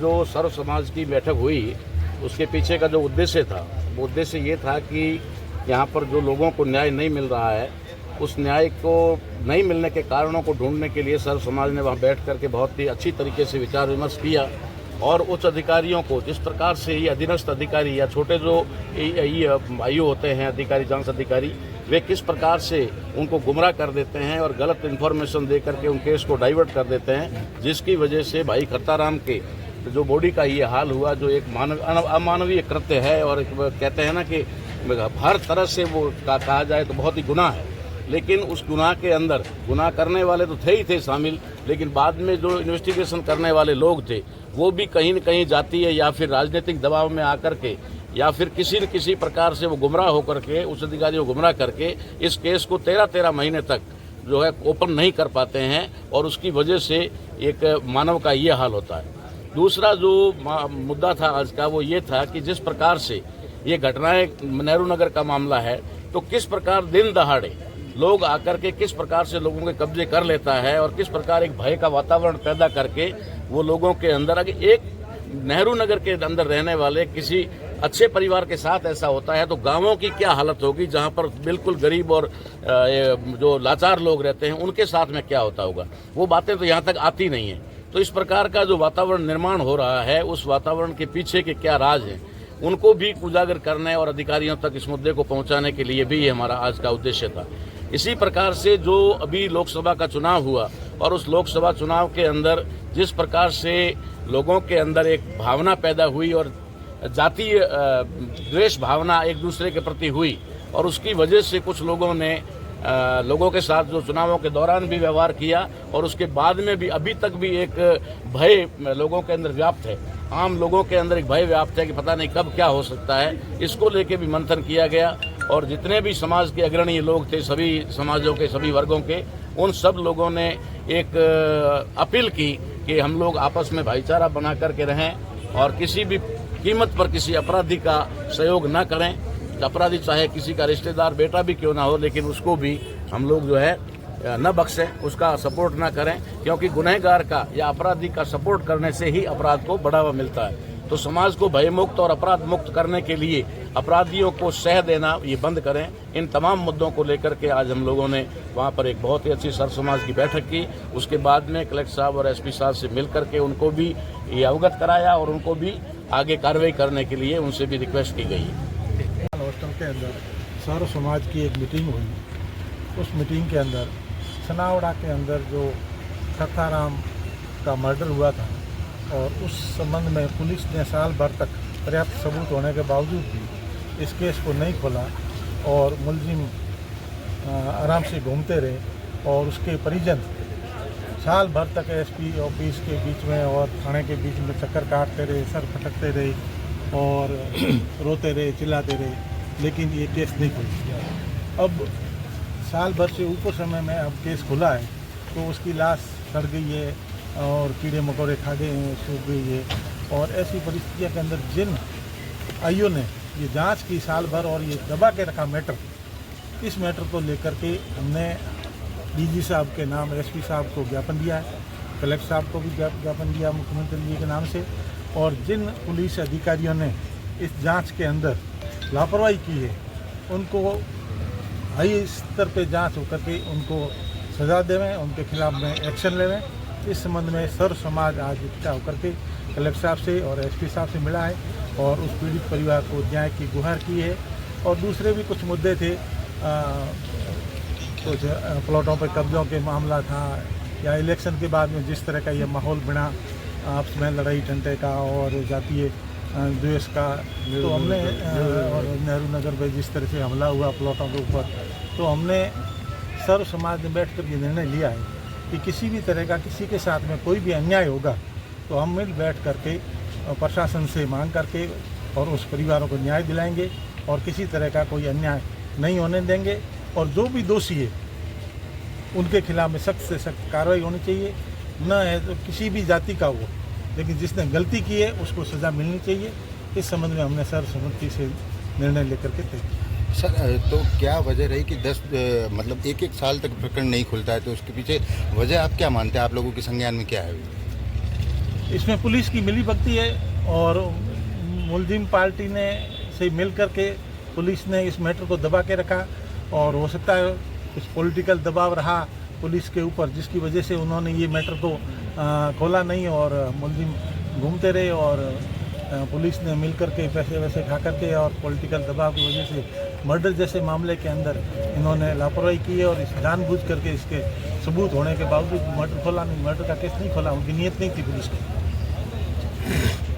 जो सर्व समाज की बैठक हुई उसके पीछे का जो उद्देश्य था वो उद्देश्य ये था कि यहाँ पर जो लोगों को न्याय नहीं मिल रहा है उस न्याय को नहीं मिलने के कारणों को ढूंढने के लिए सर्व समाज ने वहाँ बैठ करके बहुत ही अच्छी तरीके से विचार विमर्श किया और उच्च अधिकारियों को जिस प्रकार से ये अधीनस्थ अधिकारी या छोटे जो आयु होते हैं अधिकारी जांच अधिकारी वे किस प्रकार से उनको गुमराह कर देते हैं और गलत इन्फॉर्मेशन दे करके उन केस को डाइवर्ट कर देते हैं, जिसकी वजह से भाई खत्ताराम के जो बॉडी का ये हाल हुआ जो एक अमानवीय कृत्य है और कहते हैं ना कि हर तरह से वो कहा जाए तो बहुत ही गुनाह है। लेकिन उस गुनाह के अंदर गुनाह करने वाले तो थे ही थे शामिल, लेकिन बाद में जो इन्वेस्टिगेशन करने वाले लोग थे वो भी कहीं न कहीं जातीय या फिर राजनीतिक दबाव में आकर के या फिर किसी न किसी प्रकार से वो गुमराह होकर के उस अधिकारी को गुमराह करके इस केस को 13 महीने तक जो है ओपन नहीं कर पाते हैं और उसकी वजह से एक मानव का ये हाल होता है। दूसरा जो मुद्दा था आज का वो ये था कि जिस प्रकार से ये घटनाएं नेहरू नगर का मामला है तो किस प्रकार दिन दहाड़े लोग आकर के किस प्रकार से लोगों के कब्जे कर लेता है और किस प्रकार एक भय का वातावरण पैदा करके वो लोगों के अंदर अगर एक नेहरू नगर के अंदर रहने वाले किसी अच्छे परिवार के साथ ऐसा होता है तो गांवों की क्या हालत होगी जहां पर बिल्कुल गरीब और जो लाचार लोग रहते हैं उनके साथ में क्या होता होगा, वो बातें तो यहां तक आती नहीं है। तो इस प्रकार का जो वातावरण निर्माण हो रहा है उस वातावरण के पीछे के क्या राज हैं उनको भी उजागर करने और अधिकारियों तक इस मुद्दे को पहुंचाने के लिए भी ये हमारा आज का उद्देश्य था। इसी प्रकार से जो अभी लोकसभा का चुनाव हुआ और उस लोकसभा चुनाव के अंदर जिस प्रकार से लोगों के अंदर एक भावना पैदा हुई और जातीय द्वेष भावना एक दूसरे के प्रति हुई और उसकी वजह से कुछ लोगों ने लोगों के साथ जो चुनावों के दौरान भी व्यवहार किया और उसके बाद में भी अभी तक भी एक भय लोगों के अंदर व्याप्त है, आम लोगों के अंदर एक भय व्याप्त है कि पता नहीं कब क्या हो सकता है। इसको लेके भी मंथन किया गया और जितने भी समाज के अग्रणी लोग थे सभी समाजों के सभी वर्गों के उन सब लोगों ने एक अपील की कि हम लोग आपस में भाईचारा बना करके रहें और किसी भी कीमत पर किसी अपराधी का सहयोग न करें। अपराधी चाहे किसी का रिश्तेदार बेटा भी क्यों ना हो लेकिन उसको भी हम लोग जो है न बख्शें, उसका सपोर्ट न करें, क्योंकि गुनहगार का या अपराधी का सपोर्ट करने से ही अपराध को बढ़ावा मिलता है। तो समाज को भयमुक्त और अपराध मुक्त करने के लिए अपराधियों को सह देना ये बंद करें। इन तमाम मुद्दों को लेकर के आज हम लोगों ने वहाँ पर एक बहुत ही अच्छी सर्व समाज की बैठक की। उसके बाद में कलेक्टर साहब और एसपी साहब से मिल करके उनको भी ये अवगत कराया और उनको भी आगे कार्रवाई करने के लिए उनसे भी रिक्वेस्ट की गई है। हॉस्टल के अंदर सर्व समाज की एक मीटिंग हुई। उस मीटिंग के अंदर सनावड़ा के अंदर जो खत्ताराम का मर्डर हुआ था और उस संबंध में पुलिस ने साल भर तक पर्याप्त सबूत होने के बावजूद भी इस केस को नहीं खोला और मुलजिम आराम से घूमते रहे और उसके परिजन साल भर तक एसपी ऑफिस के बीच में और थाने के बीच में चक्कर काटते रहे, सर फटकते रहे और रोते रहे, चिल्लाते रहे, लेकिन ये केस नहीं खुला। अब साल भर से ऊपर समय में अब केस खुला है तो उसकी लाश सड़ गई है और कीड़े मकोड़े खा गए हैं, सूख गई है और ऐसी परिस्थितियों के अंदर जिन आईओ ने ये जांच की साल भर और ये दबा के रखा मैटर, इस मैटर को लेकर के हमने डीजी साहब के नाम एसपी साहब को ज्ञापन दिया है, कलेक्टर साहब को भी ज्ञापन दिया मुख्यमंत्री जी के नाम से। और जिन पुलिस अधिकारियों ने इस जांच के अंदर लापरवाही की है उनको हाई स्तर पे जांच होकर के उनको सजा देवें, उनके खिलाफ में एक्शन लेवें। इस संबंध में सर्व समाज आज इकट्ठा होकर के कलेक्टर साहब से और एसपी साहब से मिला है और उस पीड़ित परिवार को न्याय की गुहार की है। और दूसरे भी कुछ मुद्दे थे, कुछ प्लॉटों पर कब्जों के मामला था या इलेक्शन के बाद में जिस तरह का ये माहौल बना आपस में लड़ाई टंटे का और जातीय द्वेष का, तो हमने और नेहरू नगर पर जिस तरह से हमला हुआ प्लॉटों के ऊपर, तो हमने सर्व समाज ने बैठ कर ये निर्णय लिया है कि किसी भी तरह का किसी के साथ में कोई भी अन्याय होगा तो हम मिल बैठ करके प्रशासन से मांग करके और उस परिवारों को न्याय दिलाएंगे और किसी तरह का कोई अन्याय नहीं होने देंगे। और जो भी दोषी है उनके खिलाफ में सख्त से सख्त कार्रवाई होनी चाहिए, न है तो किसी भी जाति का हो, लेकिन जिसने गलती की है उसको सज़ा मिलनी चाहिए। इस संबंध में हमने सर्वसम्मति से निर्णय लेकर के तय किया। सर, तो क्या वजह रही कि 1-1 साल तक प्रकरण नहीं खुलता है, तो उसके पीछे वजह आप क्या मानते हैं? आप लोगों के संज्ञान में क्या है? इसमें पुलिस की मिलीभगती है और मुलजिम पार्टी ने से मिल करके पुलिस ने इस मैटर को दबा के रखा और हो सकता है कुछ पॉलिटिकल दबाव रहा पुलिस के ऊपर जिसकी वजह से उन्होंने ये मैटर को खोला नहीं और मुलजिम घूमते रहे और पुलिस ने मिल करके पैसे वैसे खा करके और पॉलिटिकल दबाव की वजह से मर्डर जैसे मामले के अंदर इन्होंने लापरवाही की है और इस जानबूझ करके इसके सबूत होने के बावजूद मर्डर खोला नहीं, मर्डर का केस नहीं खोला, उनकी नीयत नहीं थी पुलिस की।